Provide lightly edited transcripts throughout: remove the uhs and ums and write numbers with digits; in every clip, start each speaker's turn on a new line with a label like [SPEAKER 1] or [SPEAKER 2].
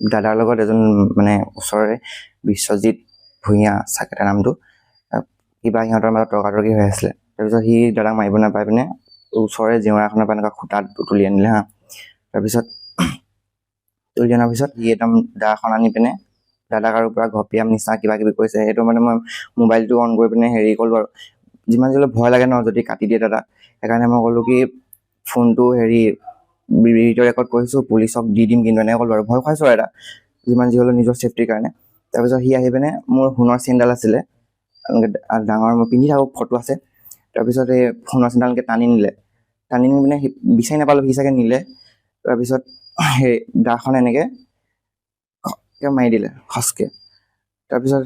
[SPEAKER 1] দাদাৰ লগত এজন মানে ওচৰৰে বিশ্বজিৎ ভূঞা চাকেটা নামটো কিবা সিহঁতৰ মাজত তৰ্কাতৰ্কি হৈ আছিলে। তাৰপিছত সি দাদাক মাৰিব নাপাই পিনে ওচৰৰে জেওৰা এখনৰ পৰা এনেকুৱা খুটাত তুলি আনিলে হা। তাৰপিছত তুলি অনাৰ পিছত সি একদম দাখন আনি পিনে দাদাক আৰু পুৰা ঘপিয়াম নিচিনা কিবা কিবি কৰিছে। সেইটো মানে মই মোবাইলটো অন কৰি পিনে হেৰি কৰিলোঁ আৰু যিমান যি হ'লেও ভয় লাগে ন যদি কাটি দিয়ে দাদা। সেইকাৰণে মই ক'লোঁ কি ফোনটো হেৰি ভিডিঅ' ৰেকৰ্ড কৰিছোঁ, পুলিচক দি দিম কিন্তু এনেকৈ ক'লোঁ আৰু ভয় খুৱাইছোঁ আৰু যিমান যি হ'লেও নিজৰ ছেফটিৰ কাৰণে। তাৰপিছত সি আহি পিনে মোৰ সোণৰ চেইনডাল আছিলে এনেকৈ ডাঙৰ মই পিন্ধি থাকোঁ, ফটো আছে। তাৰপিছত এই সোণৰ চেইনডালকৈ টানি নি পিনে বিচাৰি নাপালোঁ, সি চাগে নিলে। তাৰপিছত সেই দাখন এনেকৈ মাৰি দিলে খচকৈ। তাৰপিছত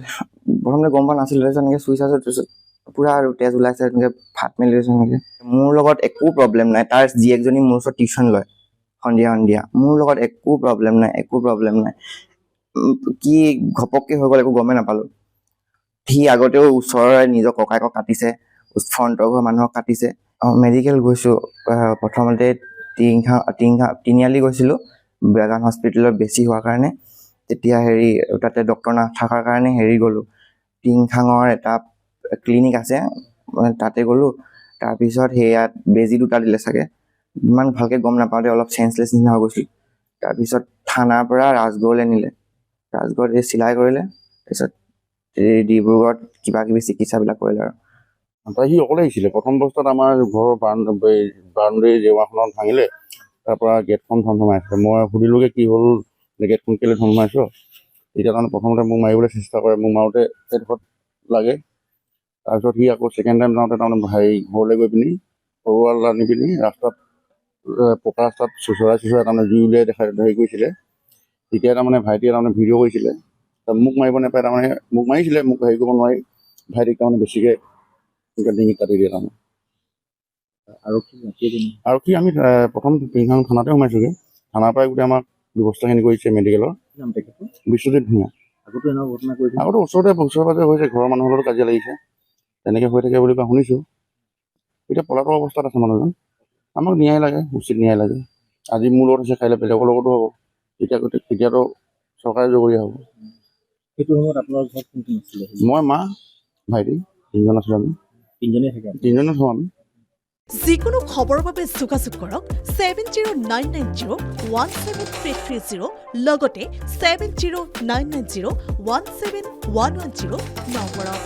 [SPEAKER 1] প্ৰথমতে গম পোৱা নাছিলোঁ, তাৰপিছত এনেকৈ চুই চাইছোঁ, তাৰপিছত পুৰা আৰু তেজ ওলাইছে, এনেকৈ ফাট মেলি গৈছে এনেকৈ। মোৰ লগত একো প্ৰব্লেম নাই, তাৰ জীয়েকজনী মোৰ ওচৰত টিউশ্যন লয় সন্ধিয়া সন্ধিয়া। মোৰ লগত একো প্ৰব্লেম নাই। কি ঘপককৈ হৈ গ'ল একো গমেই নাপালোঁ। সি আগতেও ওচৰৰে নিজৰ ককায়েকক কাটিছে, ফ্ৰণ্টৰ ঘৰৰ মানুহক কাটিছে। মেডিকেল গৈছোঁ, প্ৰথমতে তিনিআলি গৈছিলোঁ বাগান হস্পিটেলত বেছি হোৱাৰ কাৰণে। তেতিয়া হেৰি তাতে ডক্তৰ নাথাকাৰ কাৰণে হেৰি গ'লোঁ, টিংখাঙৰ এটা ক্লিনিক আছে মানে তাতে গ'লোঁ। তাৰপিছত সেয়াত বেজী 2টা দিলে চাগে, ইমান ভালকৈ গম নাপাওঁতে অলপ চেঞ্চলেছ নিচিনা হৈ গৈছিলোঁ। তাৰপিছত থানাৰ পৰা ৰাজগড়লৈ নিলে, ৰাজগড়ত এই চিলাই কৰিলে। তাৰপিছত এই ডিব্ৰুগড়ত কিবা কিবি চিকিৎসাবিলাক কৰিলে আৰু।
[SPEAKER 2] সি অকলে আহিছিলে। প্ৰথম অৱস্থাত আমাৰ ঘৰৰ বাউণ্ডেৰী জেওৰাখনত ভাঙিলে, তাৰপৰা গেটখন থমথমাইছিলে। মই সুধিলোঁগৈ কি হ'ল, গেটখন কেলৈ থমথমাইছ? তেতিয়া কাৰণে প্ৰথমতে মোক মাৰিবলৈ চেষ্টা কৰে, মোক মাৰোঁতে সেইডোখৰত লাগে। তাৰপিছত সি আকৌ ছেকেণ্ড টাইম যাওঁতে তাৰমানে ঘৰলৈ গৈ পিনি তৰোৱাল আনি পিনি ৰাস্তাত পকা ৰাস্তাত চুচৰাই তাৰমানে জুই উলিয়াই হেৰি কৰিছিলে। তেতিয়া তাৰমানে ভাইটিয়ে তাৰমানে ভিডিঅ' কৰিছিলে, মোক মাৰিব নাপায়, তাৰমানে মোক মাৰিছিলে, মোক হেৰি কৰিব নোৱাৰি। ভাইটিক তাৰমানে বেছিকৈ ডিঙিত কাটি দিয়ে তাৰমানে। আৰক্ষী আমি প্ৰথম টিংখাং থানাতে সোমাইছোগৈ। থানাৰ পৰাই গোটেই আমাক ব্যৱস্থাখিনি কৰিছে মেডিকেলৰ। বিশ্বজিৎ ভূঞা। আগতে ওচৰে পাজৰে হৈছে, ঘৰৰ মানুহৰ লগত কাজিয়া লাগিছে, তেনেকৈ হৈ থাকে বুলি কোৱা শুনিছোঁ। এতিয়া পলাতক অৱস্থাত আছে মানুহজন। আমাক ন্যায় লাগে, উচিত ন্যায় লাগে। আজি মোৰ লগত হৈছে, কাইলৈ বেলেগৰ লগতো হ'ব। তেতিয়াতো চৰকাৰে জগৰীয়া হ'ব।
[SPEAKER 3] সেইটো সময়ত আপোনাৰ ঘৰত কোন আছিলে?
[SPEAKER 2] মই, মা, ভাইটি, 3জন আছিলোঁ আমি। 3জনে থাকোঁ আমি।
[SPEAKER 4] যিকোনো খবৰৰ বাবে যোগাযোগ কৰক 7099017330 লগতে 7099017110 নম্বৰত।